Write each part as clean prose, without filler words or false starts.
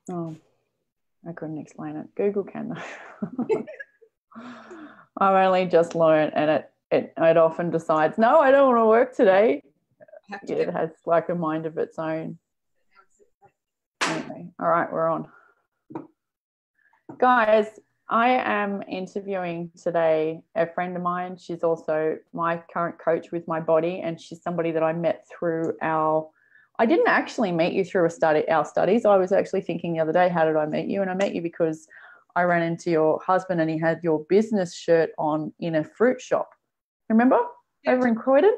Oh, I couldn't explain it. Google can though. I've only just learned, and it often decides, no, I don't want to work today. It has like a mind of its own. Anyway, all right, we're on. Guys, I am interviewing today a friend of mine. She's also my current coach with my body, and she's somebody that I met through I didn't actually meet you through our studies. I was actually thinking the other day, how did I meet you? And I met you because I ran into your husband and he had your business shirt on in a fruit shop. Remember? Yep. Over in Croydon,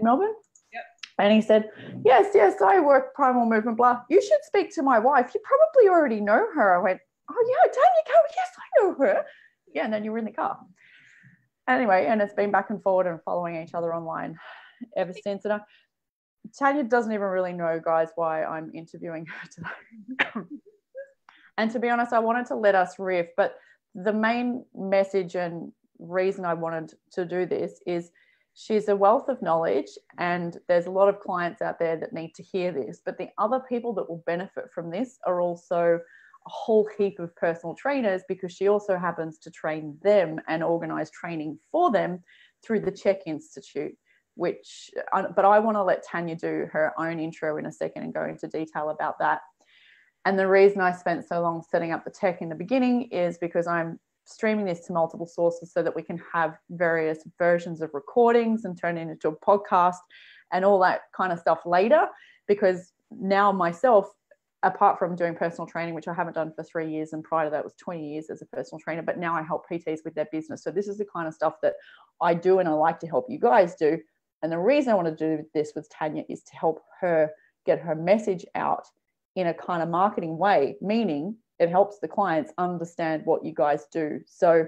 Melbourne? Yep. And he said, yes, I work primal movement, blah. You should speak to my wife. You probably already know her. I went, oh, yeah, Tanya Carroll, yes, I know her. Yeah, and then you were in the car. Anyway, and it's been back and forward and following each other online ever since. And Tanya doesn't even really know, guys, why I'm interviewing her today. And to be honest, I wanted to let us riff, but the main message and reason I wanted to do this is she's a wealth of knowledge, and there's a lot of clients out there that need to hear this, but the other people that will benefit from this are also a whole heap of personal trainers, because she also happens to train them and organize training for them through the Chek Institute, but I want to let Tanya do her own intro in a second and go into detail about that. And the reason I spent so long setting up the tech in the beginning is because I'm streaming this to multiple sources so that we can have various versions of recordings and turn it into a podcast and all that kind of stuff later. Because now myself, apart from doing personal training, which I haven't done for 3 years, and prior to that was 20 years as a personal trainer, but now I help PTs with their business. So this is the kind of stuff that I do and I like to help you guys do. And the reason I want to do this with Tanya is to help her get her message out in a kind of marketing way, meaning it helps the clients understand what you guys do. So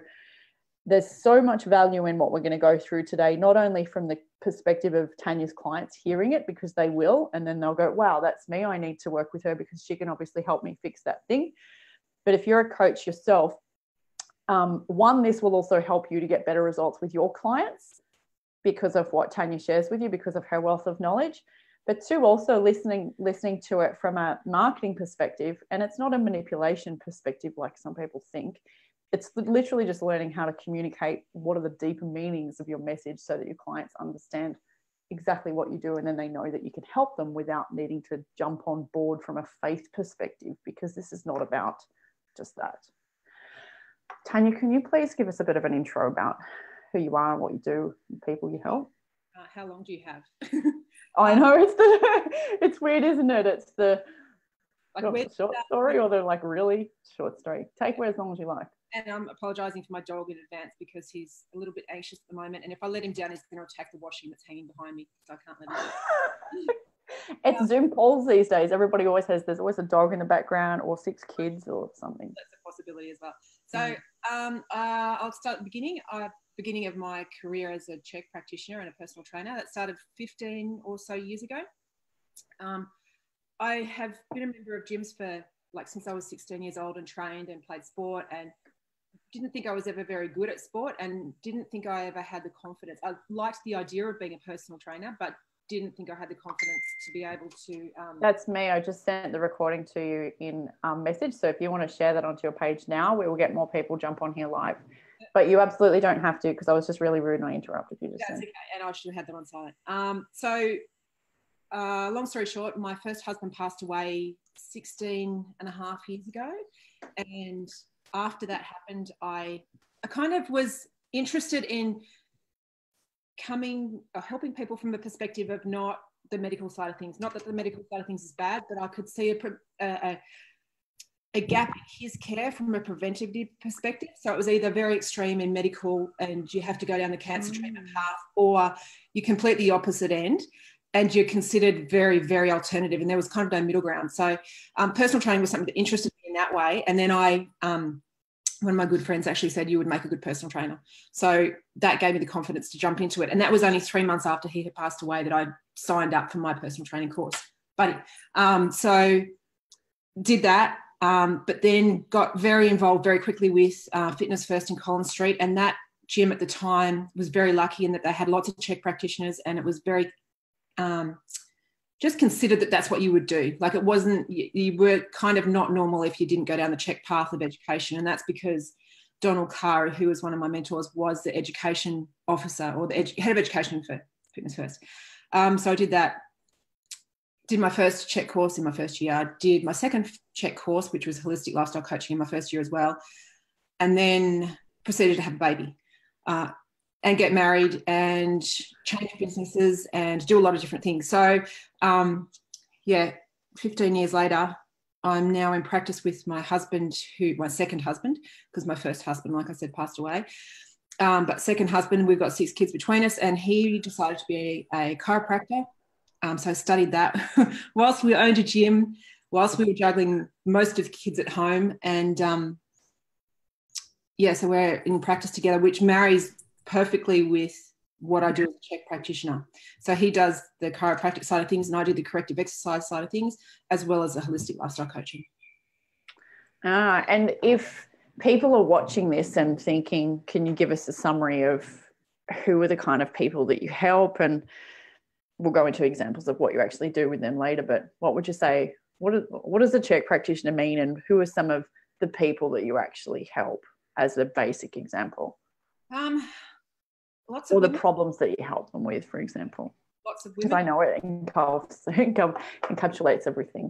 there's so much value in what we're going to go through today, not only from the perspective of Tanya's clients hearing it, because they will, and then they'll go, wow, that's me. I need to work with her because she can obviously help me fix that thing. But if you're a coach yourself, this will also help you to get better results with your clients because of what Tanya shares with you, because of her wealth of knowledge. But two, also listening to it from a marketing perspective, and it's not a manipulation perspective like some people think. It's literally just learning how to communicate what are the deeper meanings of your message so that your clients understand exactly what you do, and then they know that you can help them without needing to jump on board from a faith perspective, because this is not about just that. Tanya, can you please give us a bit of an intro about who you are and what you do and people you help? How long do you have? I know it's weird, isn't it? It's the short story or the like really short story. Take away as long as you like. And I'm apologising for my dog in advance because he's a little bit anxious at the moment, and if I let him down, he's going to attack the washing that's hanging behind me, so I can't let him down. It's Zoom calls these days. Everybody always has. There's always a dog in the background or 6 kids or something. That's a possibility as well. So I'll start at the beginning of my career as a Chek practitioner and a personal trainer. That started 15 or so years ago. I have been a member of gyms for since I was 16 years old, and trained and played sport, and didn't think I was ever very good at sport, and didn't think I ever had the confidence. I liked the idea of being a personal trainer, but didn't think I had the confidence to be able to. That's me. I just sent the recording to you in message. So if you want to share that onto your page now, we will get more people jump on here live. But you absolutely don't have to, because I was just really rude and I interrupted you. That's okay, and I should have had that on silent. Long story short, my first husband passed away 16 and a half years ago. And after that happened, I kind of was interested in helping people from the perspective of not the medical side of things. Not that the medical side of things is bad, but I could see a gap in his care from a preventative perspective. So it was either very extreme in medical and you have to go down the cancer treatment path, or you complete the opposite end and you're considered very, very alternative. And there was kind of no middle ground. So personal training was something that interested me in that way. And then one of my good friends actually said, you would make a good personal trainer. So that gave me the confidence to jump into it. And that was only 3 months after he had passed away that I signed up for my personal training course. So did that. But then got very involved very quickly with Fitness First in Collins Street. And that gym at the time was very lucky in that they had lots of Chek practitioners, and it was very just considered that that's what you would do. Like, it wasn't, you were kind of not normal if you didn't go down the Chek path of education. And that's because Donald Carr, who was one of my mentors, was the education officer, or the head of education for Fitness First. So I did that, did my first Chek course in my first year. I did my second Chek course, which was holistic lifestyle coaching, in my first year as well. And then proceeded to have a baby. And get married and change businesses and do a lot of different things. So, 15 years later, I'm now in practice with my husband, my second husband, because my first husband, like I said, passed away. But second husband, we've got 6 kids between us, and he decided to be a chiropractor. So I studied that whilst we owned a gym, whilst we were juggling most of the kids at home. And so we're in practice together, which marries perfectly with what I do as a Chek practitioner. So he does the chiropractic side of things, and I do the corrective exercise side of things, as well as the holistic lifestyle coaching. And if people are watching this and thinking, can you give us a summary of who are the kind of people that you help? And we'll go into examples of what you actually do with them later, but what would you say, what does a Chek practitioner mean, and who are some of the people that you actually help, as a basic example? Lots of the problems that you help them with, for example. Lots of women. Because I know it encapsulates everything.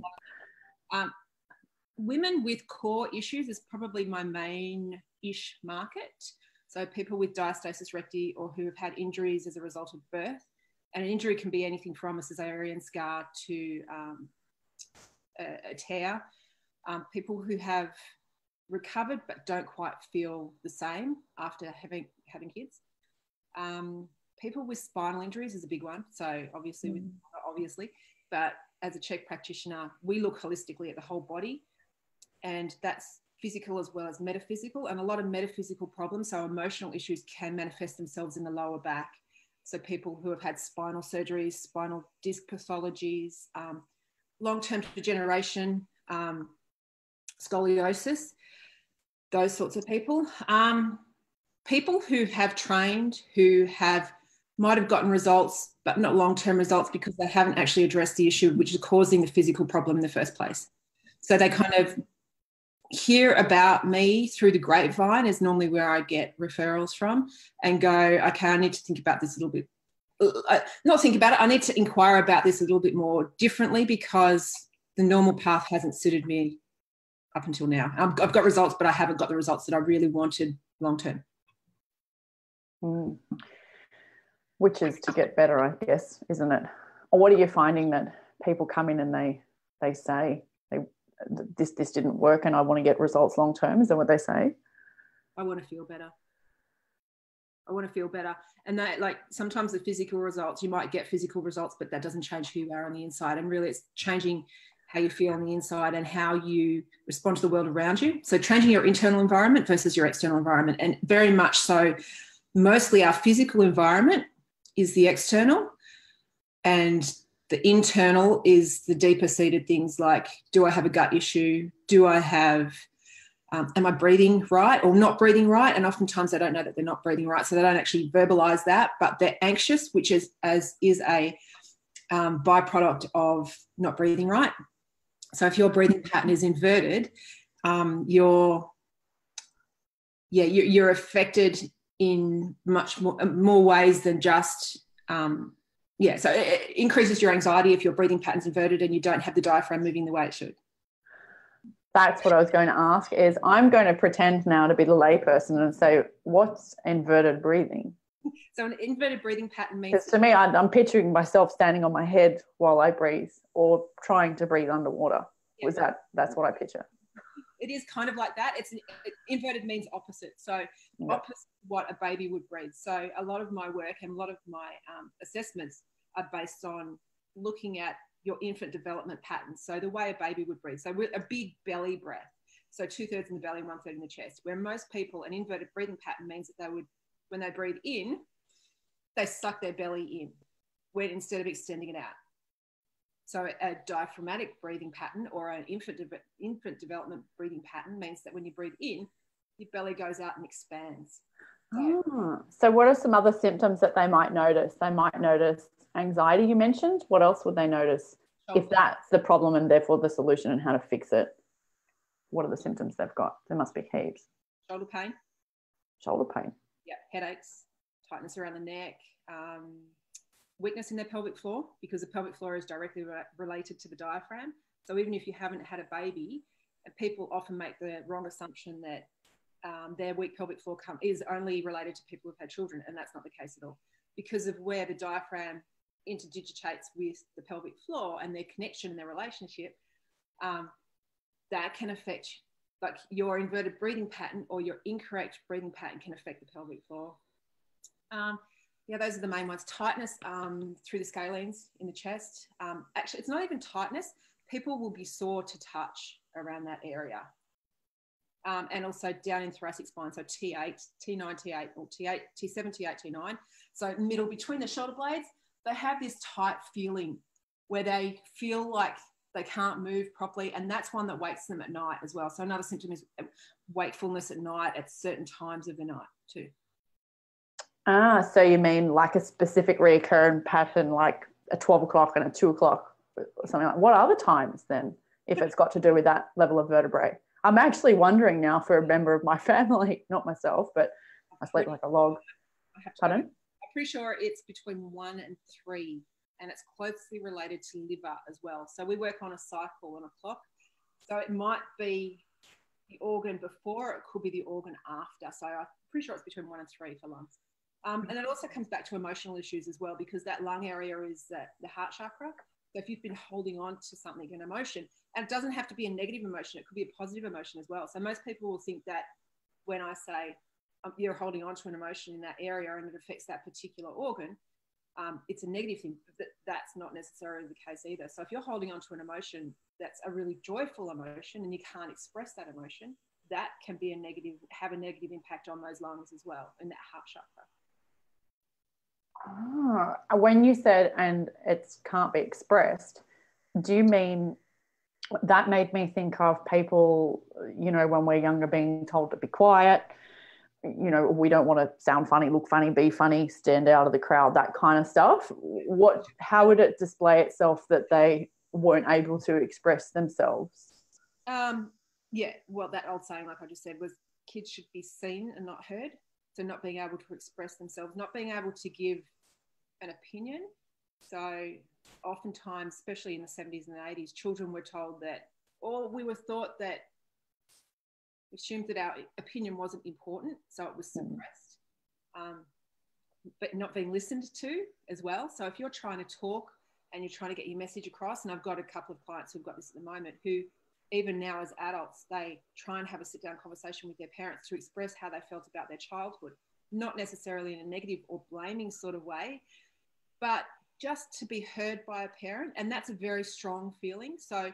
Women with core issues is probably my main-ish market. So people with diastasis recti, or who have had injuries as a result of birth. And an injury can be anything from a cesarean scar to a tear. People who have recovered but don't quite feel the same after having kids. People with spinal injuries is a big one. So obviously, but as a Chek practitioner, we look holistically at the whole body, and that's physical as well as metaphysical. And a lot of metaphysical problems, so emotional issues, can manifest themselves in the lower back. So people who have had spinal surgeries, spinal disc pathologies, long-term degeneration, scoliosis, those sorts of people. People who have trained, who might have gotten results, but not long-term results, because they haven't actually addressed the issue which is causing the physical problem in the first place. So they kind of hear about me through the grapevine, is normally where I get referrals from, and go, okay, I need to think about this a little bit. Not think about it, I need to inquire about this a little bit more differently, because the normal path hasn't suited me up until now. I've got results, but I haven't got the results that I really wanted long-term. Which is to get better, I guess, isn't it? Or what are you finding that people come in and they say this didn't work and I want to get results long term? Is that what they say? I want to feel better. And that, like, sometimes the physical results, you might get physical results, but that doesn't change who you are on the inside. And really, it's changing how you feel on the inside and how you respond to the world around you. So changing your internal environment versus your external environment. And very much so, mostly our physical environment is the external, and the internal is the deeper seated things like, do I have a gut issue? Do I have, am I breathing right or not breathing right? And oftentimes they don't know that they're not breathing right, so they don't actually verbalize that, but they're anxious, which is a byproduct of not breathing right. So if your breathing pattern is inverted, you're affected in much more ways than just, so it increases your anxiety if your breathing pattern's inverted and you don't have the diaphragm moving the way it should. That's what I was going to ask, is I'm going to pretend now to be the layperson and say, what's inverted breathing? So an inverted breathing pattern means... Because to me, I'm picturing myself standing on my head while I breathe, or trying to breathe underwater. Yeah. That's what I picture. It is kind of like that. Inverted means opposite. So opposite what a baby would breathe. So a lot of my work and a lot of my assessments are based on looking at your infant development patterns. So the way a baby would breathe. So with a big belly breath. So 2/3 in the belly, 1/3 in the chest. Where most people, an inverted breathing pattern means that they would, when they breathe in, they suck their belly in, instead of extending it out. So a diaphragmatic breathing pattern, or an infant development breathing pattern, means that when you breathe in, your belly goes out and expands. So what are some other symptoms that they might notice? They might notice anxiety you mentioned. What else would they notice? If that's the problem and therefore the solution and how to fix it, what are the symptoms they've got? There must be heaps. Shoulder pain. Shoulder pain. Yeah, headaches, tightness around the neck, weakness in their pelvic floor, because the pelvic floor is directly related to the diaphragm. So even if you haven't had a baby, people often make the wrong assumption that their weak pelvic floor is only related to people who've had children, and that's not the case at all. Because of where the diaphragm interdigitates with the pelvic floor and their connection and their relationship, that can affect, like, your inverted breathing pattern or your incorrect breathing pattern can affect the pelvic floor. Yeah, those are the main ones. Tightness through the scalenes in the chest. Actually, it's not even tightness. People will be sore to touch around that area. And also down in thoracic spine, so T8, T9, T8, or T8, T7, T8, T9. So middle between the shoulder blades, they have this tight feeling where they feel like they can't move properly, and that's one that wakes them at night as well. So another symptom is wakefulness at night at certain times of the night too. So you mean like a specific recurrent pattern, like a 12 o'clock and a 2 o'clock, or something like. What are the times then, if it's got to do with that level of vertebrae? I'm actually wondering now for a member of my family, not myself, but I sleep like a log. Pardon? I'm pretty sure it's between 1 and 3, and it's closely related to liver as well. So we work on a cycle and a clock. So it might be the organ before, it could be the organ after. So I'm pretty sure it's between 1 and 3 for lungs. And it also comes back to emotional issues as well, because that lung area is the heart chakra. So if you've been holding on to something, an emotion, and it doesn't have to be a negative emotion, it could be a positive emotion as well. So most people will think that when I say you're holding on to an emotion in that area and it affects that particular organ, it's a negative thing, but that's not necessarily the case either. So if you're holding on to an emotion that's a really joyful emotion and you can't express that emotion, that can be have a negative impact on those lungs as well, in that heart chakra. When you said and it can't be expressed, do you mean that made me think of people, you know, when we're younger being told to be quiet, you know, we don't want to sound funny, look funny, be funny, stand out of the crowd, that kind of stuff. How would it display itself that they weren't able to express themselves? Yeah, well, that old saying, like I just said, was kids should be seen and not heard. So not being able to express themselves, not being able to give an opinion. So oftentimes, especially in the 70s and the 80s, children were told that, or we were taught that, assumed that our opinion wasn't important, so it was suppressed, but not being listened to as well. So if you're trying to talk and you're trying to get your message across, and I've got a couple of clients who've got this at the moment, who even now as adults, they try and have a sit-down conversation with their parents to express how they felt about their childhood, not necessarily in a negative or blaming sort of way, but just to be heard by a parent. And that's a very strong feeling. So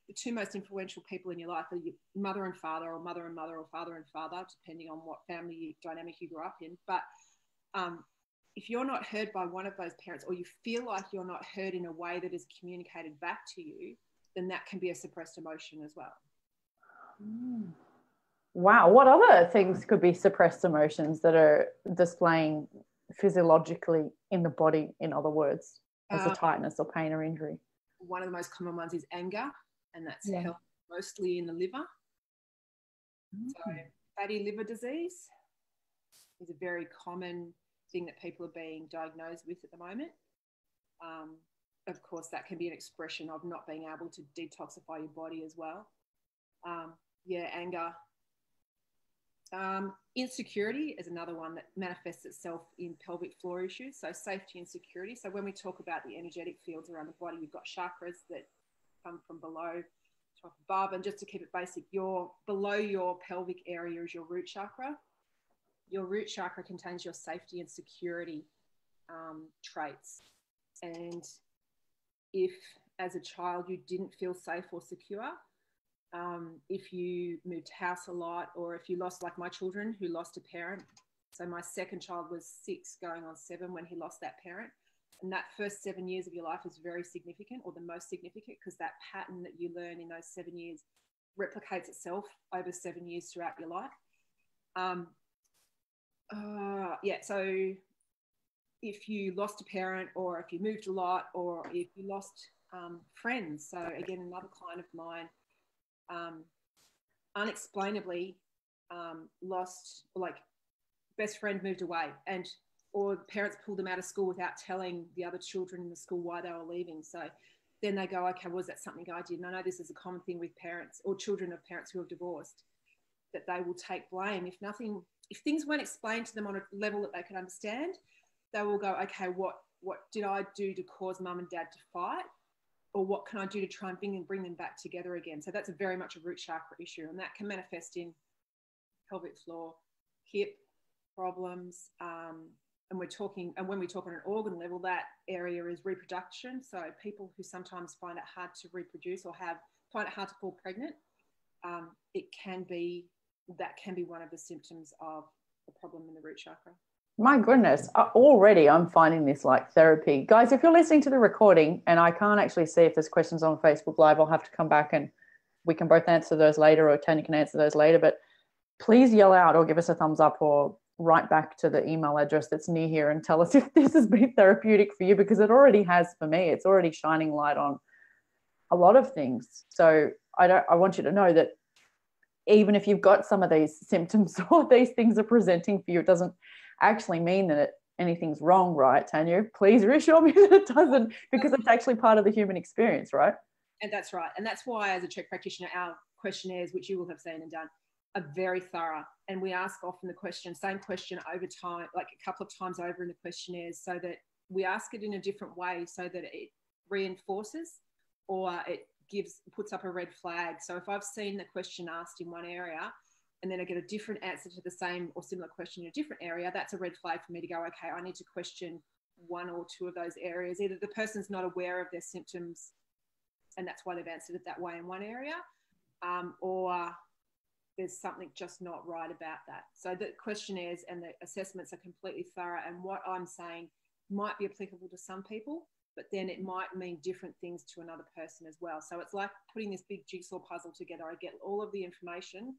the two most influential people in your life are your mother and father, or mother and mother, or father and father, depending on what family dynamic you grew up in. But if you're not heard by one of those parents, or you feel like you're not heard in a way that is communicated back to you, then that can be a suppressed emotion as well. Wow. What other things could be suppressed emotions that are displaying physiologically in the body, in other words, as a tightness or pain or injury? One of the most common ones is anger, and that's held mostly in the liver. So fatty liver disease is a very common thing that people are being diagnosed with at the moment. Of course, that can be an expression of not being able to detoxify your body as well. Anger. Insecurity is another one that manifests itself in pelvic floor issues. So safety and security. So when we talk about the energetic fields around the body, you've got chakras that come from below to up above. And just to keep it basic, below your pelvic area is your root chakra. Your root chakra contains your safety and security traits. And if as a child you didn't feel safe or secure, if you moved house a lot, or if you lost, like my children who lost a parent. So my second child was 6 going on 7 when he lost that parent. And that first 7 years of your life is very significant, or the most significant, because that pattern that you learn in those 7 years replicates itself over 7 years throughout your life. So if you lost a parent, or if you moved a lot, or if you lost friends. So again, another client of mine unexplainably lost, like, best friend moved away, and or parents pulled them out of school without telling the other children in the school why they were leaving. So then they go, okay, was that something I did? And I know this is a common thing with parents or children of parents who have divorced, that they will take blame. If things weren't explained to them on a level that they could understand, they will go, okay, what did I do to cause mum and dad to fight? Or what can I do to try and bring them back together again? So that's very much a root chakra issue, and that can manifest in pelvic floor, hip problems, and when we talk on an organ level, that area is reproduction. So people who sometimes find it hard to reproduce or find it hard to fall pregnant, that can be one of the symptoms of a problem in the root chakra. My goodness, already I'm finding this like therapy. Guys, if you're listening to the recording, and I can't actually see if there's questions on Facebook Live, I'll have to come back and we can both answer those later, or Tanya can answer those later, but please yell out or give us a thumbs up or write back to the email address that's near here and tell us if this has been therapeutic for you, because it already has for me. It's already shining light on a lot of things. So I want you to know that even if you've got some of these symptoms or these things are presenting for you, it doesn't actually mean that anything's wrong, right, Tanya? Please reassure me that it doesn't, because it's actually part of the human experience, right? And that's right. And that's why, as a Chek practitioner, our questionnaires, which you will have seen and done, are very thorough. And we ask often the same question over time, like a couple of times over in the questionnaires, so that we ask it in a different way so that it reinforces or it puts up a red flag. So if I've seen the question asked in one area and then I get a different answer to the same or similar question in a different area, that's a red flag for me to go, okay, I need to question one or two of those areas. Either the person's not aware of their symptoms and that's why they've answered it that way in one area, or there's something just not right about that. So the questionnaires and the assessments are completely thorough, and what I'm saying might be applicable to some people, but then it might mean different things to another person as well. So it's like putting this big jigsaw puzzle together. I get all of the information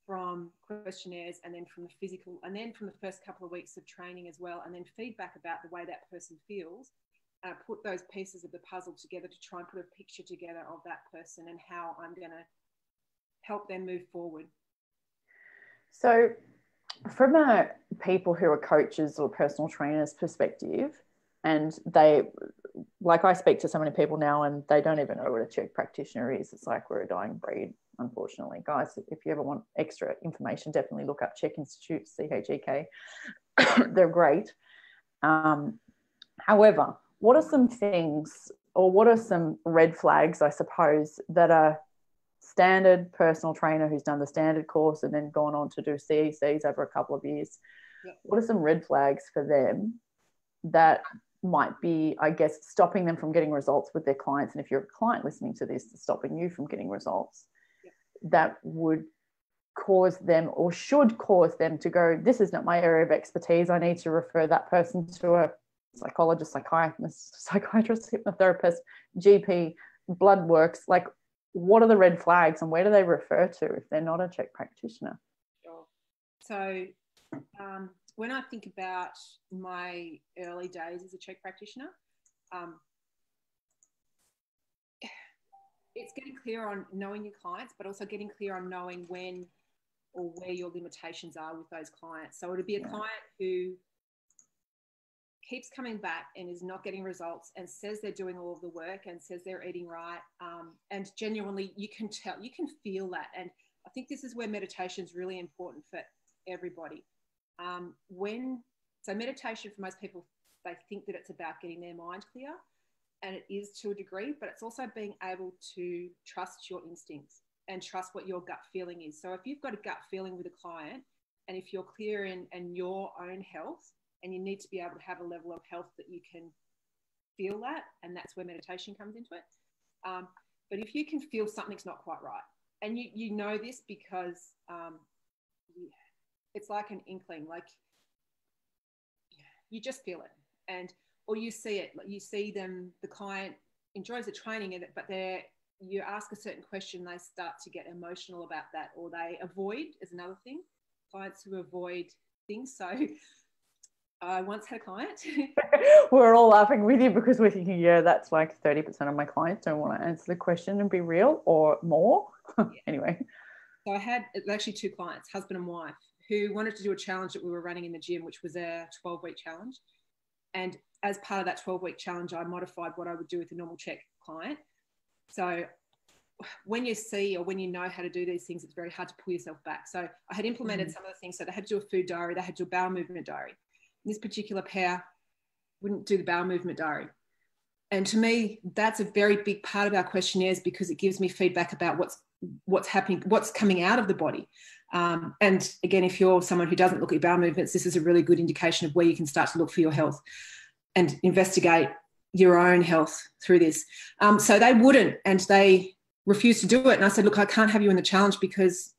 from questionnaires and then from the physical, and then from the first couple of weeks of training as well, and then feedback about the way that person feels. And I put those pieces of the puzzle together to try and put a picture together of that person and how I'm going to help them move forward. So from a people who are coaches or personal trainers perspective, and they, like, I speak to so many people now and they don't even know what a Chek practitioner is. It's like we're a dying breed, unfortunately. Guys, if you ever want extra information, definitely look up Chek Institute, CHEK. They're great. However, what are some things, or what are some red flags, I suppose, that a standard personal trainer who's done the standard course and then gone on to do CECs over a couple of years, what are some red flags for them that might be, I guess, stopping them from getting results with their clients? And if you're a client listening to this, stopping you from getting results, that would cause them, or should cause them, to go, this is not my area of expertise. I need to refer that person to a psychologist, psychiatrist, hypnotherapist, GP, blood works. Like, what are the red flags and where do they refer to if they're not a Chek practitioner? Sure. So when I think about my early days as a Chek practitioner, it's getting clear on knowing your clients, but also getting clear on knowing when or where your limitations are with those clients. So it'd be a client who keeps coming back and is not getting results and says they're doing all of the work and says they're eating right. And genuinely, you can tell, you can feel that. And I think this is where meditation is really important for everybody. So meditation, for most people, they think that it's about getting their mind clear, and it is to a degree, but it's also being able to trust your instincts and trust what your gut feeling is. So if you've got a gut feeling with a client, and if you're clear in your own health, and you need to be able to have a level of health that you can feel that, and that's where meditation comes into it. But if you can feel something's not quite right, and you know this because it's like an inkling, like you just feel it, or you see it, you see them, the client enjoys the training, but you ask a certain question, they start to get emotional about that, or they avoid, is another thing. Clients who avoid things. So I once had a client. We're all laughing with you because we're thinking, yeah, that's like 30% of my clients don't want to answer the question and be real, or more. Anyway. So I had actually 2 clients, husband and wife, who wanted to do a challenge that we were running in the gym, which was a 12-week challenge. And as part of that 12-week challenge, I modified what I would do with a normal Chek client. So when you see or when you know how to do these things, it's very hard to pull yourself back. So I had implemented some of the things. So they had to do a food diary, they had to do a bowel movement diary. This particular pair wouldn't do the bowel movement diary. And to me, that's a very big part of our questionnaires, because it gives me feedback about what's happening, what's coming out of the body. And again, if you're someone who doesn't look at your bowel movements, this is a really good indication of where you can start to look for your health and investigate your own health through this. So they wouldn't, and they refused to do it. And I said, look, I can't have you in the challenge, because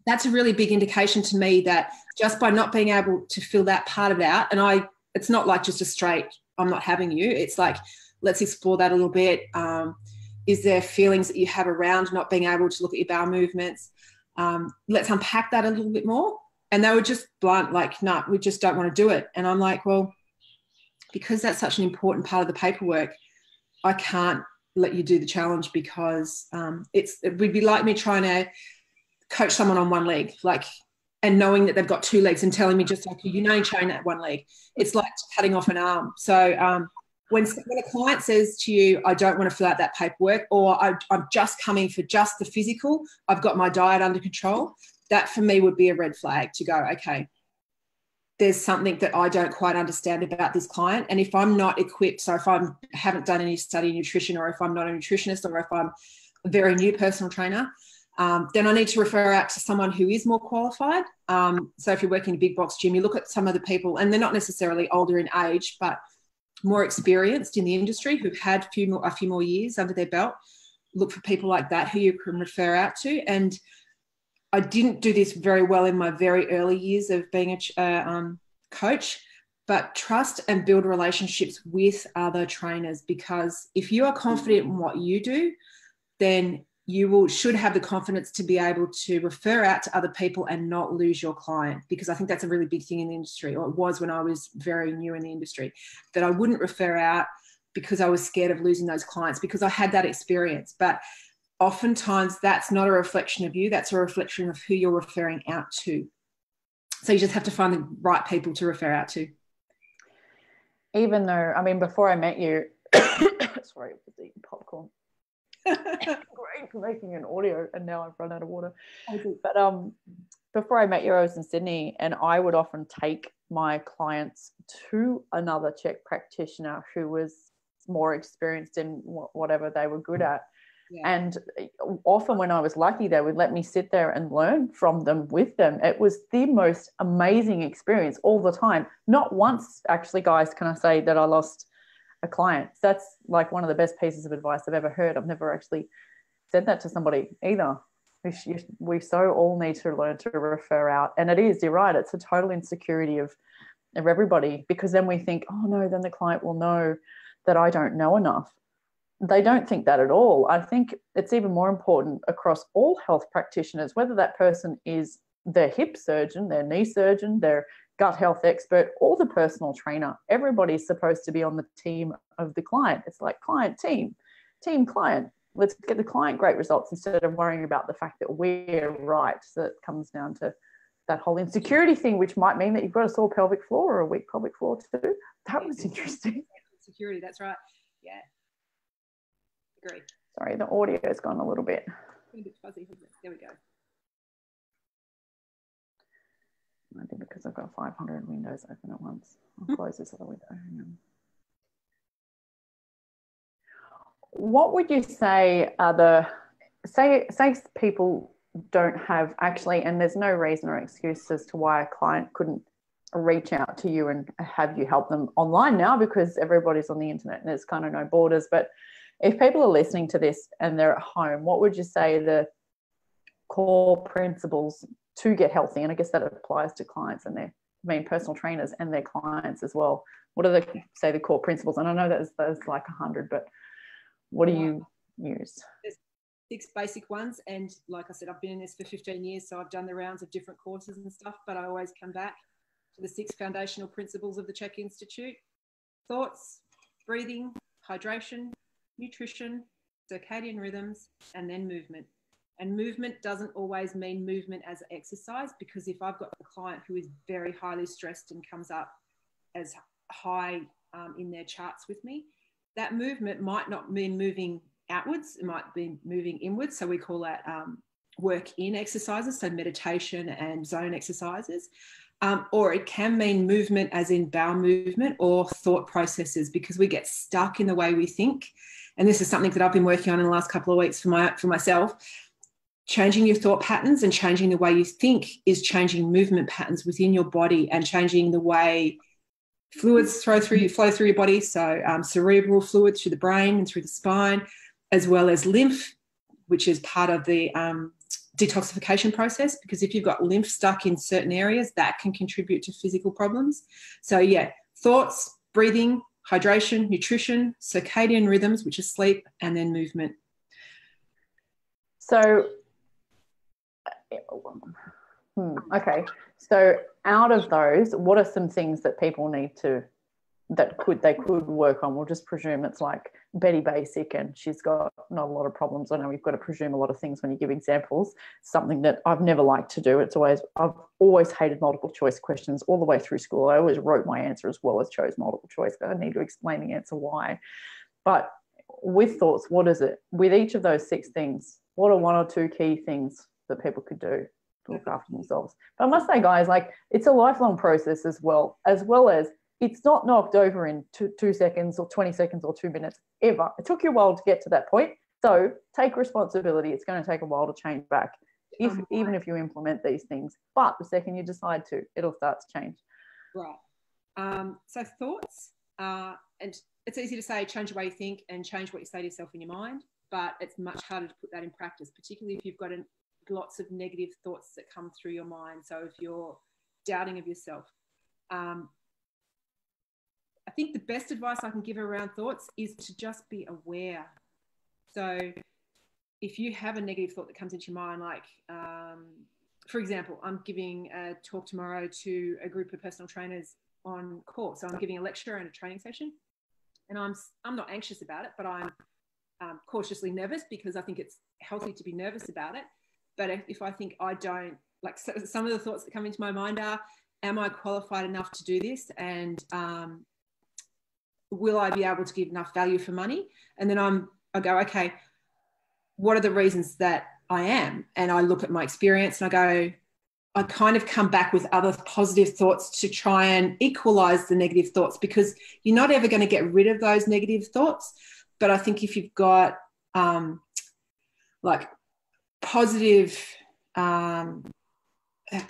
that's a really big indication to me that just by not being able to fill that part of it out, and it's not like just a straight, I'm not having you. It's like, let's explore that a little bit. Is there feelings that you have around not being able to look at your bowel movements? Let's unpack that a little bit more. And they were just blunt, like, no, we just don't want to do it. And I'm like, well, because that's such an important part of the paperwork, I can't let you do the challenge, because it would be like me trying to coach someone on one leg, like, and knowing that they've got 2 legs and telling me just like, you know, train that one leg. It's like cutting off an arm. So when a client says to you, I don't want to fill out that paperwork, or I'm just coming for just the physical, I've got my diet under control, that for me would be a red flag to go, okay, there's something that I don't quite understand about this client. And if I'm not equipped, so if I haven't done any study in nutrition, or if I'm not a nutritionist, or if I'm a very new personal trainer, then I need to refer out to someone who is more qualified. So if you're working in a big box gym, you look at some of the people, and they're not necessarily older in age, but more experienced in the industry, who've had a few more years under their belt. Look for people like that who you can refer out to. And I didn't do this very well in my very early years of being a coach, but trust and build relationships with other trainers, because if you are confident in what you do, then you should have the confidence to be able to refer out to other people and not lose your client, because I think that's a really big thing in the industry, or it was when I was very new in the industry, that I wouldn't refer out because I was scared of losing those clients, because I had that experience. But oftentimes that's not a reflection of you, that's a reflection of who you're referring out to. So you just have to find the right people to refer out to. Even though, I mean, before I met you, sorry, I was eating popcorn. Great for making an audio, and now I've run out of water. But before I met you, I was in Sydney, and I would often take my clients to another Chek practitioner who was more experienced in whatever they were good at. Yeah. And often when I was lucky, they would let me sit there and learn from them, with them. It was the most amazing experience all the time. Not once, actually, guys, can I say that I lost a client. That's like one of the best pieces of advice I've ever heard. I've never actually said that to somebody either. We so all need to learn to refer out. And it is, you're right, it's a total insecurity of everybody, because then we think, oh no, then the client will know that I don't know enough. They don't think that at all. I think it's even more important across all health practitioners, whether that person is their hip surgeon, their knee surgeon, their gut health expert, or the personal trainer. Everybody's supposed to be on the team of the client. It's like client, team, client. Let's get the client great results instead of worrying about the fact that we're right. So it comes down to that whole insecurity thing, which might mean that you've got a sore pelvic floor or a weak pelvic floor too. That was interesting. Insecurity, that's right. Yeah. Agree. Sorry, the audio's gone a little bit. A bit fuzzy. There we go. Maybe because I've got 500 windows open at once. I'll close this other window. Hang on. What would you say are the, say people don't have actually, and there's no reason or excuse as to why a client couldn't reach out to you and have you help them online now, because everybody's on the internet and there's kind of no borders. But if people are listening to this and they're at home, what would you say the core principles to get healthy? And I guess that applies to clients and personal trainers and their clients as well. What are the core principles? And I know there's like 100, but what do you use? There's 6 basic ones. And like I said, I've been in this for 15 years, so I've done the rounds of different courses and stuff, but I always come back the 6 foundational principles of the Chek Institute: thoughts, breathing, hydration, nutrition, circadian rhythms, and then movement. And movement doesn't always mean movement as exercise, because if I've got a client who is very highly stressed and comes up as high in their charts with me, that movement might not mean moving outwards, it might be moving inwards. So we call that work in exercises, so meditation and zone exercises. Or it can mean movement as in bowel movement or thought processes, because we get stuck in the way we think. And this is something that I've been working on in the last couple of weeks for myself. Changing your thought patterns and changing the way you think is changing movement patterns within your body and changing the way fluids flow through your body. So cerebral fluids through the brain and through the spine, as well as lymph, which is part of the detoxification process, because if you've got lymph stuck in certain areas, that can contribute to physical problems. So yeah, thoughts, breathing, hydration, nutrition, circadian rhythms, which is sleep, and then movement. So, okay. So out of those, what are some things that people need to, they could work on? We'll just presume it's like Betty Basic and she's got not a lot of problems. I know we've got to presume a lot of things when you give examples. Something that I've never liked to do. I've always hated multiple choice questions all the way through school. I always wrote my answer as well as chose multiple choice. I need to explain the answer why. But with thoughts, what is it? With each of those 6 things, what are 1 or 2 key things that people could do to look after themselves? But I must say, guys, like, it's a lifelong process as well as it's not knocked over in 2 seconds or 20 seconds or 2 minutes ever. It took you a while to get to that point. So take responsibility. It's going to take a while to change back, even if you implement these things. But the second you decide to, it'll start to change. Right. So thoughts, and it's easy to say change the way you think and change what you say to yourself in your mind, but it's much harder to put that in practice, particularly if you've got lots of negative thoughts that come through your mind. So if you're doubting of yourself, I think the best advice I can give around thoughts is to just be aware. So if you have a negative thought that comes into your mind, like, for example, I'm giving a talk tomorrow to a group of personal trainers on course. So I'm giving a lecture and a training session, and I'm not anxious about it, but I'm cautiously nervous, because I think it's healthy to be nervous about it. But if I think I don't, like, some of the thoughts that come into my mind are, am I qualified enough to do this? And will I be able to give enough value for money? And then I go, okay, what are the reasons that I am? And I look at my experience and I kind of come back with other positive thoughts to try and equalize the negative thoughts, because you're not ever going to get rid of those negative thoughts. But I think if you've got like positive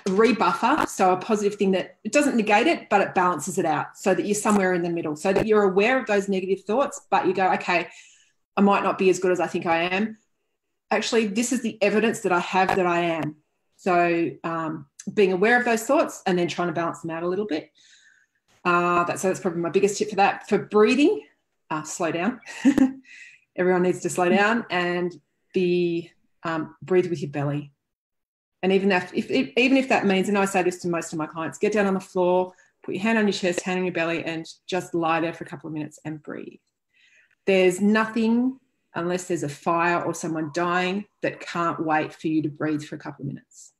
rebuffer, so a positive thing that it doesn't negate it, but it balances it out, so that you're somewhere in the middle, so that you're aware of those negative thoughts, but you go, okay, I might not be as good as I think I am. Actually, this is the evidence that I have that I am. So being aware of those thoughts and then trying to balance them out a little bit. That's probably my biggest tip for that. For breathing, slow down. Everyone needs to slow down and breathe with your belly. And even if that means, and I say this to most of my clients, get down on the floor, put your hand on your chest, hand on your belly, and just lie there for a couple of minutes and breathe. There's nothing, unless there's a fire or someone dying, that can't wait for you to breathe for a couple of minutes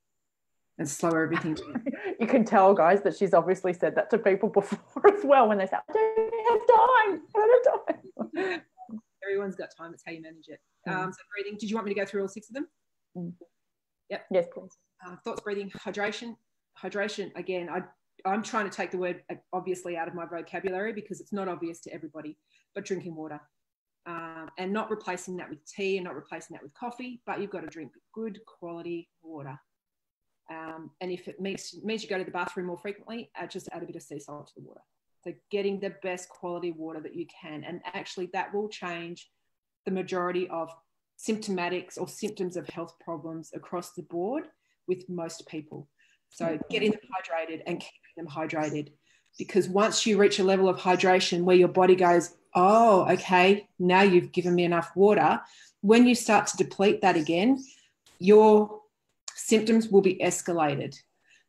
and slow everything down. You can tell, guys, that she's obviously said that to people before as well, when they say, I don't have time. Everyone's got time. It's how you manage it. So breathing, did you want me to go through all 6 of them? Yep. Yes, please. Thoughts, breathing, hydration. Hydration, again, I'm trying to take the word obviously out of my vocabulary, because it's not obvious to everybody, but drinking water. And not replacing that with tea and not replacing that with coffee, but you've got to drink good quality water. And if it means you go to the bathroom more frequently, just add a bit of sea salt to the water. So getting the best quality water that you can. And actually that will change the majority of symptomatics or symptoms of health problems across the board with most people. So getting them hydrated and keeping them hydrated, because once you reach a level of hydration where your body goes, oh, okay, now you've given me enough water, when you start to deplete that again, your symptoms will be escalated.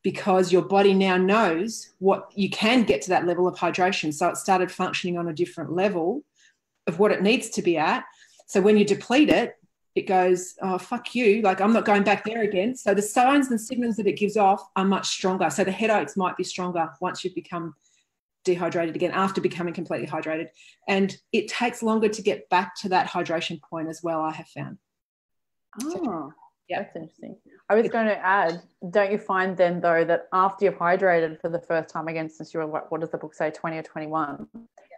because your body now knows what you can get to that level of hydration. So it started functioning on a different level of what it needs to be at. So when you deplete it, it goes, oh, fuck you. Like, I'm not going back there again. So the signs and signals that it gives off are much stronger. So the headaches might be stronger once you've become dehydrated again, after becoming completely hydrated. And it takes longer to get back to that hydration point as well, I have found. Oh, yeah, that's interesting. I was going to add, don't you find then, though, that after you've hydrated for the first time again, since you're, what does the book say, 20 or 21,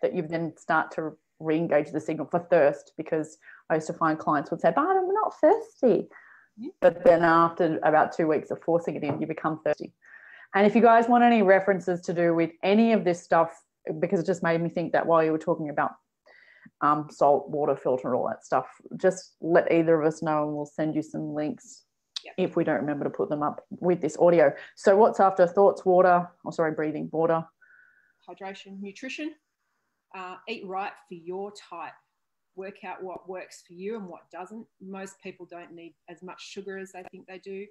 that you then start to re-engage the signal for thirst? Because I used to find clients would say, but I'm not thirsty. But then after about 2 weeks of forcing it in, you become thirsty. And if you guys want any references to do with any of this stuff, because it just made me think that while you were talking about salt, water filter, all that stuff, just let either of us know and we'll send you some links if we don't remember to put them up with this audio. So what's after thoughts, water, breathing, water? Hydration, nutrition, eat right for your type. Work out what works for you and what doesn't. Most people don't need as much sugar as they think they do.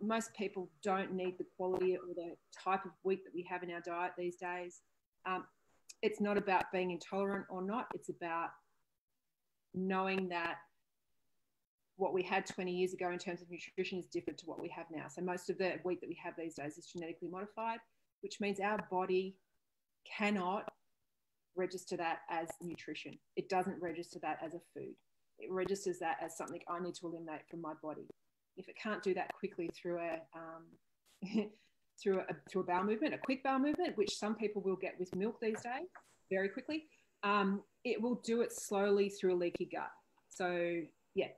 Most people don't need the quality or the type of wheat that we have in our diet these days. It's not about being intolerant or not. It's about knowing that what we had 20 years ago in terms of nutrition is different to what we have now. So most of the wheat that we have these days is genetically modified, which means our body cannot register that as nutrition. It doesn't register that as a food. It registers that as something I need to eliminate from my body. If it can't do that quickly through a through a bowel movement, a quick bowel movement, which some people will get with milk these days very quickly, it will do it slowly through a leaky gut. So yeah,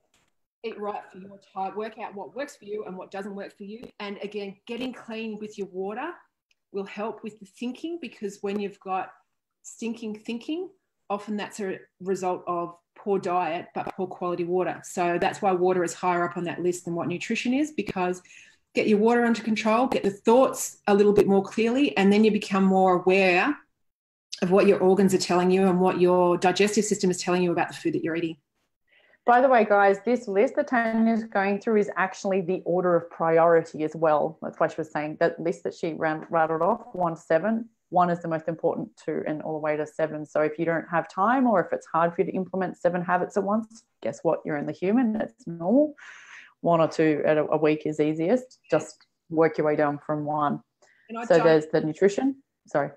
eat right for your type, work out what works for you and what doesn't work for you. And again, getting clean with your water will help with the thinking, because when you've got stinking thinking, often that's a result of poor diet but poor quality water. So that's why water is higher up on that list than what nutrition is, because get your water under control, get the thoughts a little bit more clearly, and then you become more aware of what your organs are telling you and what your digestive system is telling you about the food that you're eating. By the way, guys, this list that Tanya is going through is actually the order of priority as well. That's why she was saying that list that she rattled off, 1 to 7. 1 is the most important, 2 and all the way to 7. So if you don't have time, or if it's hard for you to implement 7 habits at once, guess what? You're in the human. It's normal. 1 or 2 a week is easiest. Just work your way down from 1. So there's the nutrition. Sorry.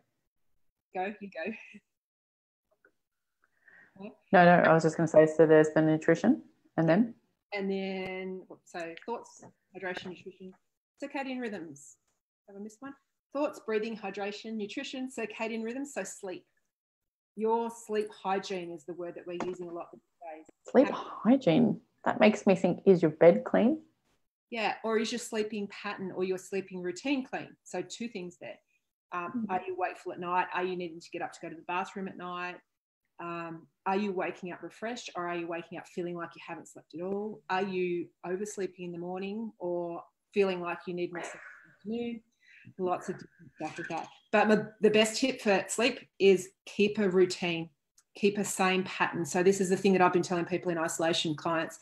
You go. No, I was just going to say, so there's the nutrition, and then? So thoughts, hydration, nutrition, circadian rhythms. Have I missed one? Thoughts, breathing, hydration, nutrition, circadian rhythms. So sleep. Your sleep hygiene is the word that we're using a lot these days. Sleep hygiene. That makes me think, is your bed clean? Yeah, or is your sleeping pattern or your sleeping routine clean? So 2 things there. Are you wakeful at night? Are you needing to get up to go to the bathroom at night? Are you waking up refreshed, or are you waking up feeling like you haven't slept at all? Are you oversleeping in the morning or feeling like you need more sleep in the afternoon? Lots of different stuff with that. But the best tip for sleep is keep a routine, keep a same pattern. So this is the thing that I've been telling people in isolation clients.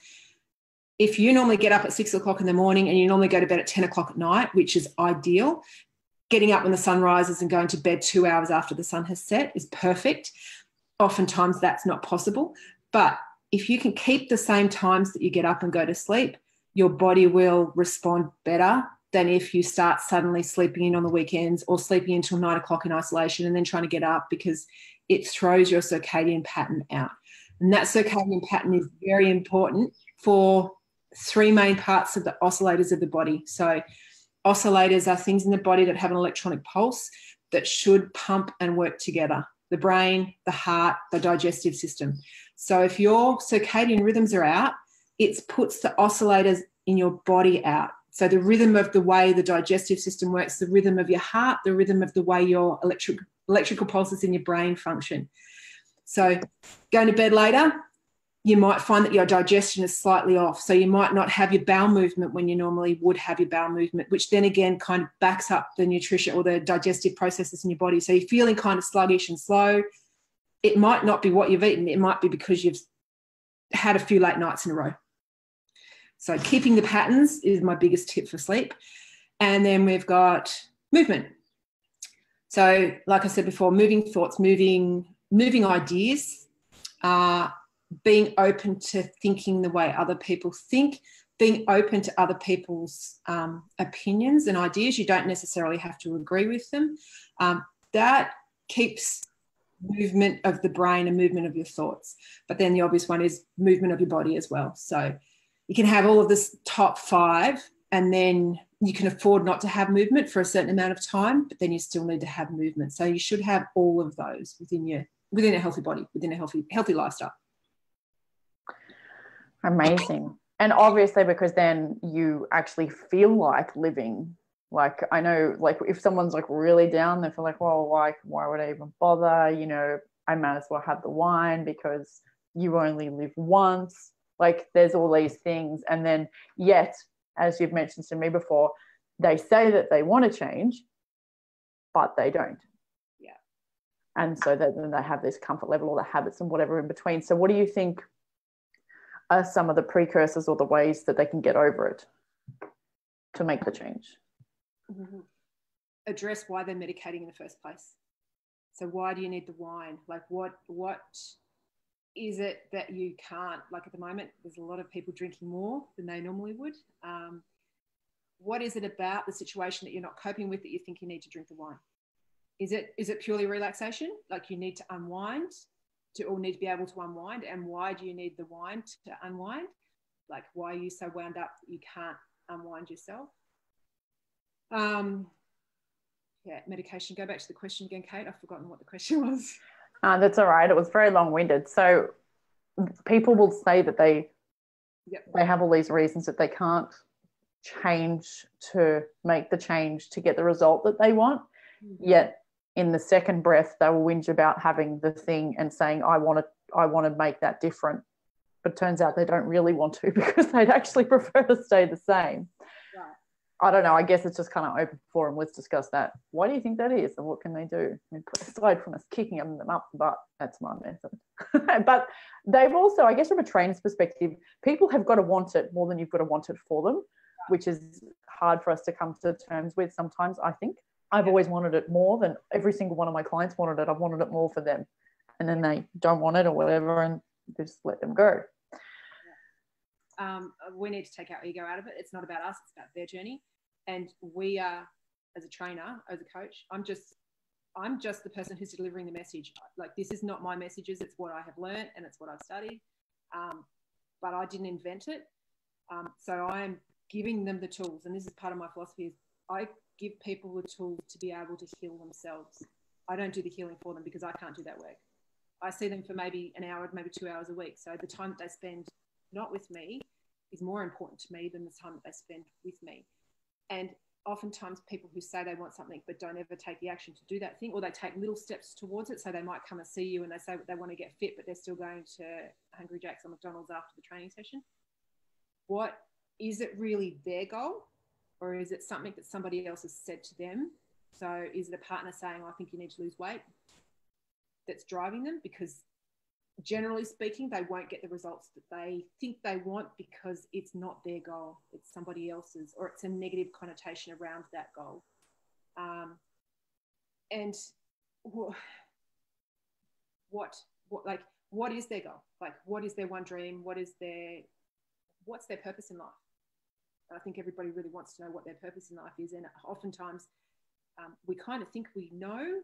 If you normally get up at 6 o'clock in the morning and you normally go to bed at 10 o'clock at night, which is ideal, getting up when the sun rises and going to bed 2 hours after the sun has set is perfect. Oftentimes that's not possible. But if you can keep the same times that you get up and go to sleep, your body will respond better than if you start suddenly sleeping in on the weekends or sleeping until 9 o'clock in isolation and then trying to get up, because it throws your circadian pattern out. And that circadian pattern is very important for 3 main parts of the oscillators of the body. So oscillators are things in the body that have an electronic pulse that should pump and work together: the brain, the heart, the digestive system. So if your circadian rhythms are out, it puts the oscillators in your body out. So the rhythm of the way the digestive system works, the rhythm of your heart, the rhythm of the way your electrical pulses in your brain function. So going to bed later, you might find that your digestion is slightly off. So you might not have your bowel movement when you normally would have your bowel movement, which then again kind of backs up the nutrition or the digestive processes in your body. So you're feeling kind of sluggish and slow. It might not be what you've eaten. It might be because you've had a few late nights in a row. So keeping the patterns is my biggest tip for sleep. And then we've got movement. So like I said before, moving thoughts, moving ideas, being open to thinking the way other people think, being open to other people's opinions and ideas. You don't necessarily have to agree with them. That keeps movement of the brain and movement of your thoughts. But then the obvious one is movement of your body as well. So you can have all of this top 5, and then you can afford not to have movement for a certain amount of time, but then you still need to have movement. So you should have all of those within a healthy body, within a healthy lifestyle. Amazing. And obviously, because then you actually feel like living. Like, I know, like, if someone's like really down, they feel like, well, like, why would I even bother? You know, I might as well have the wine because you only live once. Like, there's all these things. And then yet, as you've mentioned to me before, they say that they want to change, but they don't. Yeah. And so then they have this comfort level or the habits and whatever in between. So what do you think are some of the precursors or the ways that they can get over it to make the change? Mm-hmm. Address why they're medicating in the first place. So why do you need the wine? Like, what is it that you can't? Like, at the moment, there's a lot of people drinking more than they normally would. What is it about the situation that you're not coping with that you think you need to drink the wine? Is it purely relaxation? Like, you need to unwind or need to be able to unwind? And why do you need the wine to unwind? Like, why are you so wound up that you can't unwind yourself? Medication. Go back to the question again, Kate. I've forgotten what the question was. That's all right. It was very long-winded. So people will say that they have all these reasons that they can't change to make the change to get the result that they want. Mm-hmm. Yet in the second breath, they will whinge about having the thing and saying, I want to make that different. But it turns out they don't really want to because they'd actually prefer to stay the same. Right. I don't know. I guess it's just kind of open forum. Let's discuss that. Why do you think that is, and what can they do? I mean, aside from us kicking them up the butt, that's my method. But they've also, I guess, from a trainer's perspective, people have got to want it more than you've got to want it for them, which is hard for us to come to terms with sometimes, I think. I've always wanted it more than every single one of my clients wanted it. I've wanted it more for them. And then they don't want it or whatever, and just let them go. We need to take our ego out of it. It's not about us. It's about their journey. And we are, as a trainer, as a coach, I'm just the person who's delivering the message. Like, this is not my messages. It's what I have learned and it's what I've studied. But I didn't invent it. So I am giving them the tools. And this is part of my philosophy is I give people the tools to be able to heal themselves. I don't do the healing for them because I can't do that work. I see them for maybe an hour, maybe 2 hours a week. So the time that they spend not with me is more important to me than the time that they spend with me. And oftentimes people who say they want something but don't ever take the action to do that thing, or they take little steps towards it. So they might come and see you and they say they want to get fit, but they're still going to Hungry Jack's or McDonald's after the training session. What is it really their goal, or is it something that somebody else has said to them? So is it a partner saying, I think you need to lose weight, that's driving them? Because generally speaking, they won't get the results that they think they want because it's not their goal. It's somebody else's, or it's a negative connotation around that goal. And what is their goal? Like, what is their one dream? What's their purpose in life? And I think everybody really wants to know what their purpose in life is. And oftentimes we kind of think we know,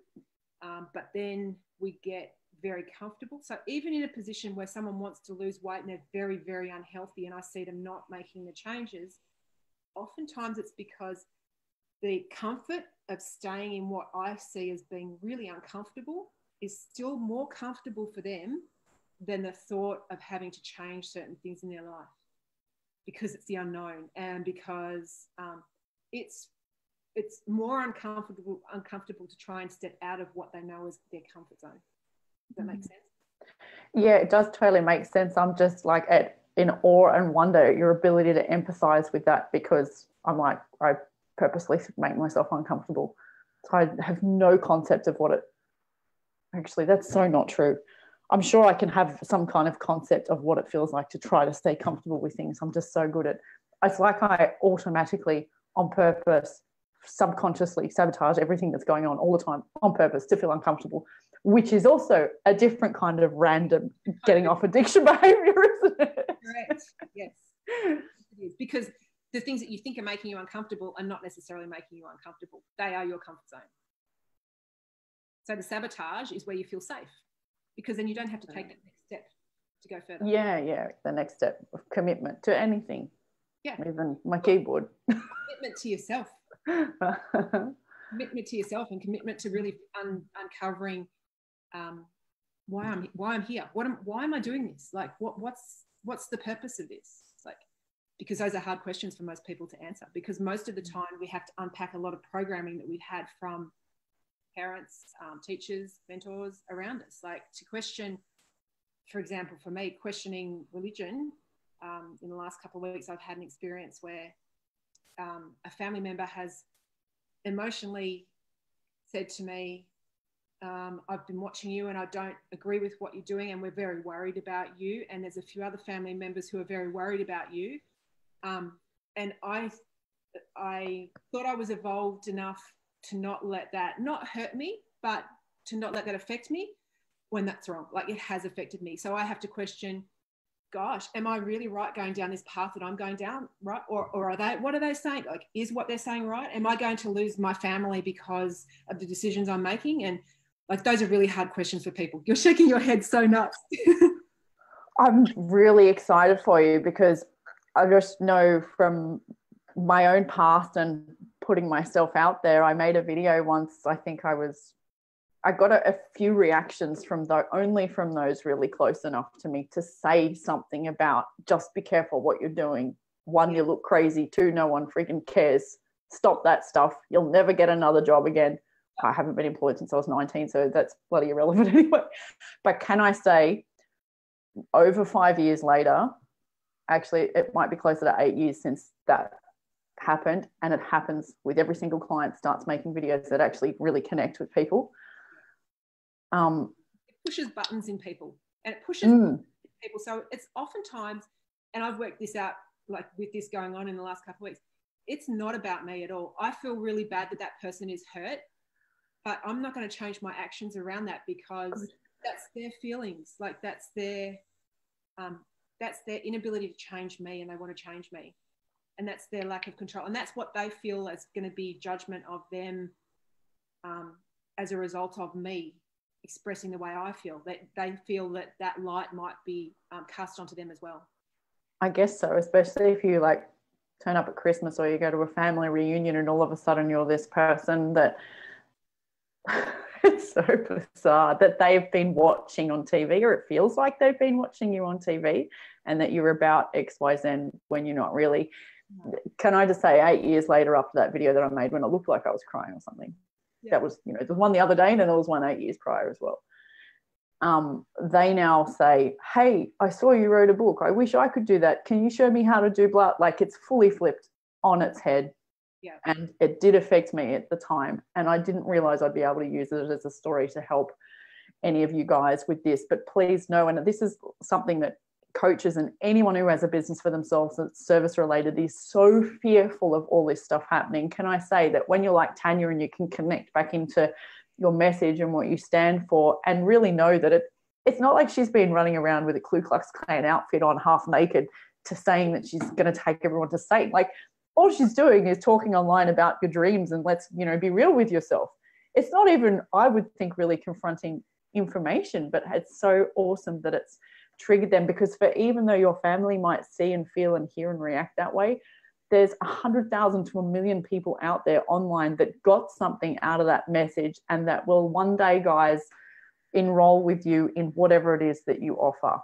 but then we get very comfortable. So even in a position where someone wants to lose weight and they're very, very unhealthy, and I see them not making the changes, oftentimes it's because the comfort of staying in what I see as being really uncomfortable is still more comfortable for them than the thought of having to change certain things in their life, because it's the unknown, and because it's more uncomfortable to try and step out of what they know is their comfort zone. Does that make sense? Yeah, it does totally make sense. I'm just like in awe and wonder at your ability to empathize with that, because I'm like, I purposely make myself uncomfortable. So I have no concept of what it actually, that's so not true. I'm sure I can have some kind of concept of what it feels like to try to stay comfortable with things. I'm just so good at, it's like I automatically, on purpose, subconsciously sabotage everything that's going on all the time on purpose to feel uncomfortable, which is also a different kind of random getting off addiction behavior, isn't it? Correct. Yes, it is. Because the things that you think are making you uncomfortable are not necessarily making you uncomfortable. They are your comfort zone. So the sabotage is where you feel safe, because then you don't have to take that next step to go further. Yeah. The next step of commitment to anything. Yeah. Even my keyboard. Commitment to yourself. Commitment to yourself, and commitment to really uncovering why I'm here. Why am I doing this? Like, what's the purpose of this? It's like, because those are hard questions for most people to answer, because most of the time we have to unpack a lot of programming that we've had from parents, teachers, mentors around us. Like, to question, for example, for me, questioning religion, in the last couple of weeks, I've had an experience where a family member has emotionally said to me, I've been watching you and I don't agree with what you're doing, and we're very worried about you. And there's a few other family members who are very worried about you. And I thought I was evolved enough to not let that not hurt me, but to not let that affect me, when that's wrong. Like, it has affected me. So I have to question, gosh, am I really right going down this path that I'm going down, right? Or are they, what are they saying? Like, is what they're saying right? Am I going to lose my family because of the decisions I'm making? And like, those are really hard questions for people. You're shaking your head so nuts. I'm really excited for you, because I just know from my own past and putting myself out there. I made a video once. I think I got a few reactions only from those really close enough to me to say something about, just be careful what you're doing. 1, you look crazy. 2, no one freaking cares. Stop that stuff. You'll never get another job again. I haven't been employed since I was 19, so that's bloody irrelevant anyway. But can I say, over 5 years later, actually it might be closer to 8 years since that happened, and it happens with every single client starts making videos that actually really connect with people. It pushes buttons in people, and it pushes people. So it's oftentimes, and I've worked this out, like with this going on in the last couple of weeks, it's not about me at all. I feel really bad that person is hurt, but I'm not going to change my actions around that, because that's their feelings. Like, that's their inability to change me, and they want to change me. And that's their lack of control. And that's what they feel is going to be judgment of them as a result of me expressing the way I feel. That they feel that light might be cast onto them as well. I guess so, especially if you like turn up at Christmas or you go to a family reunion and all of a sudden you're this person that it's so bizarre that they've been watching on TV, or it feels like they've been watching you on TV, and that you're about XYZ when you're not really. Can I just say, 8 years later, after that video that I made when it looked like I was crying or something, that was, the one the other day, and then there was one 8 years prior as well. They now say, hey, I saw you wrote a book. I wish I could do that. Can you show me how to do blah? Like, it's fully flipped on its head. Yeah. And it did affect me at the time. And I didn't realize I'd be able to use it as a story to help any of you guys with this. But please know, and this is something that coaches and anyone who has a business for themselves that's service related is so fearful of all this stuff happening. Can I say that when you're like Tanya and you can connect back into your message and what you stand for, and really know that it's not like she's been running around with a Ku Klux Klan outfit on half naked to saying that she's going to take everyone to Satan. Like, all she's doing is talking online about your dreams and let's, be real with yourself. It's not even, I would think, really confronting information, but it's so awesome that it's triggered them, because for even though your family might see and feel and hear and react that way, there's 100,000 to 1 million people out there online that got something out of that message, and that will one day, guys, enroll with you in whatever it is that you offer.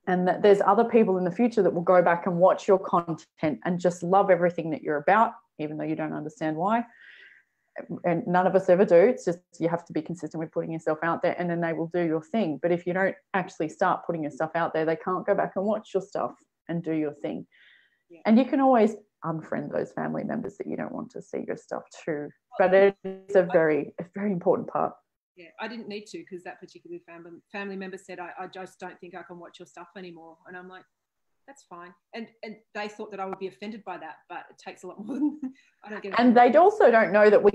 And that there's other people in the future that will go back and watch your content and just love everything that you're about, even though you don't understand why. And none of us ever do. It's just, you have to be consistent with putting yourself out there, and then they will do your thing. But if you don't actually start putting your stuff out there, they can't go back and watch your stuff and do your thing. Yeah. And you can always unfriend those family members that you don't want to see your stuff too. But it is a very important part. Yeah, I didn't need to, because that particular family member said, I just don't think I can watch your stuff anymore. And I'm like, that's fine. And they thought that I would be offended by that, but it takes a lot more than I don't get it. And they also don't know that we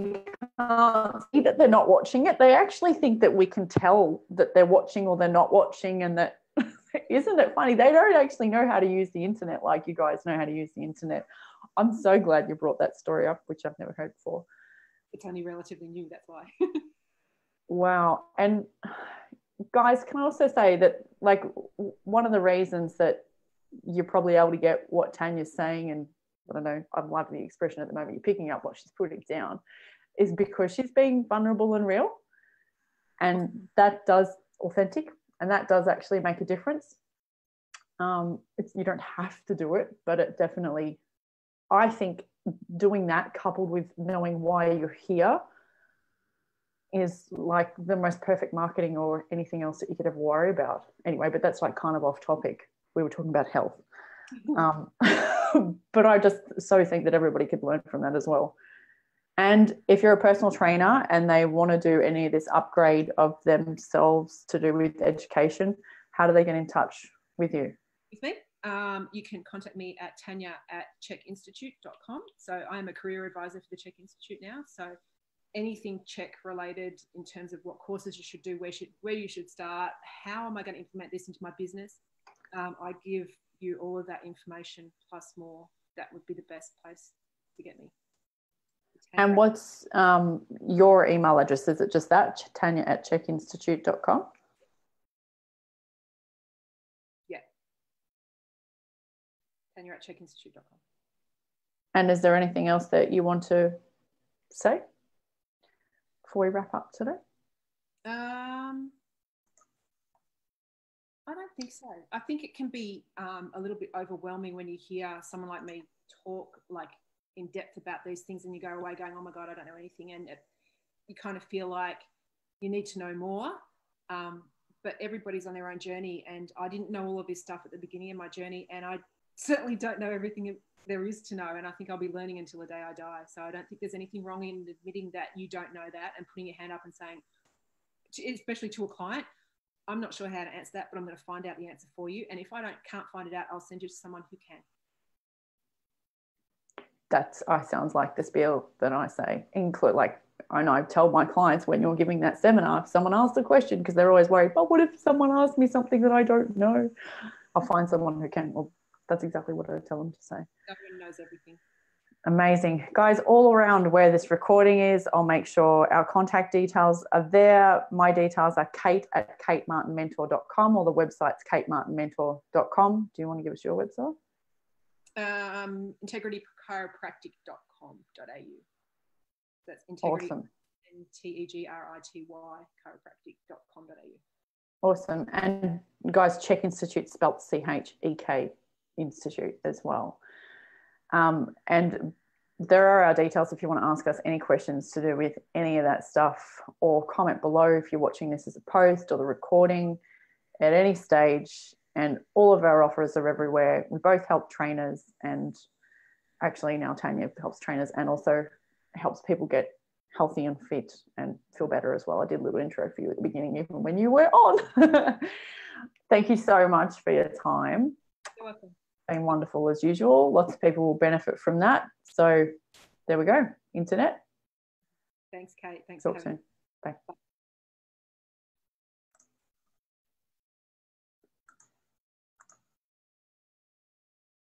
can't see that they're not watching it. They actually think that we can tell that they're watching or they're not watching, and that isn't it funny? They don't actually know how to use the internet like you guys know how to use the internet. I'm so glad you brought that story up, which I've never heard before. It's only relatively new, that's why. Wow. And guys, can I also say that, like, one of the reasons that you're probably able to get what Tanya's saying, and I don't know, I'm loving the expression at the moment, you're picking up what she's putting down, is because she's being vulnerable and real. And that does authentic, and that does actually make a difference. You don't have to do it, but it definitely, I think doing that coupled with knowing why you're here is like the most perfect marketing or anything else that you could ever worry about. Anyway, but that's like kind of off topic. We were talking about health. But I just so think that everybody could learn from that as well. And if you're a personal trainer and they want to do any of this upgrade of themselves to do with education, how do they get in touch with you? With me? You can contact me at tanya@chekinstitute.com. So I am a career advisor for the Chek Institute now. So anything Chek related in terms of what courses you should do, where you should start, how am I going to implement this into my business? I give you all of that information plus more. That would be the best place to get me. And what's your email address? Is it just that, tanya@chekinstitute.com? Yeah. Tanya@chekinstitute.com. And is there anything else that you want to say before we wrap up today? I don't think so. I think it can be a little bit overwhelming when you hear someone like me talk like in depth about these things, and you go away going, oh my God, I don't know anything. And you kind of feel like you need to know more. But everybody's on their own journey. And I didn't know all of this stuff at the beginning of my journey. And I certainly don't know everything there is to know. And I think I'll be learning until the day I die. So I don't think there's anything wrong in admitting that you don't know that and putting your hand up and saying, especially to a client, I'm not sure how to answer that, but I'm going to find out the answer for you. And if I can't find it out, I'll send you to someone who can. Sounds like the spiel that I say. Include, like, I know I've told my clients when you're giving that seminar, if someone asks a question, because they're always worried, but what if someone asks me something that I don't know? I'll find someone who can. Well, that's exactly what I tell them to say. No one knows everything. Amazing. Guys, all around where this recording is, I'll make sure our contact details are there. My details are kate@katemartinmentor.com, or the website's katemartinmentor.com. Do you want to give us your website? integritychiropractic.com.au. That's integrity. Awesome. TEGRITY chiropractic.com.au. Awesome. And guys, Chek Institute spelt CHEK Institute as well. And there are our details if you want to ask us any questions to do with any of that stuff, or comment below if you're watching this as a post or the recording at any stage. And all of our offers are everywhere. We both help trainers, and actually now Tanya helps trainers and also helps people get healthy and fit and feel better as well. I did a little intro for you at the beginning, even when you were on. Thank you so much for your time. You're welcome. Been wonderful as usual. Lots of people will benefit from that. So there we go. Internet. Thanks, Kate. Thanks. Talk soon. Bye.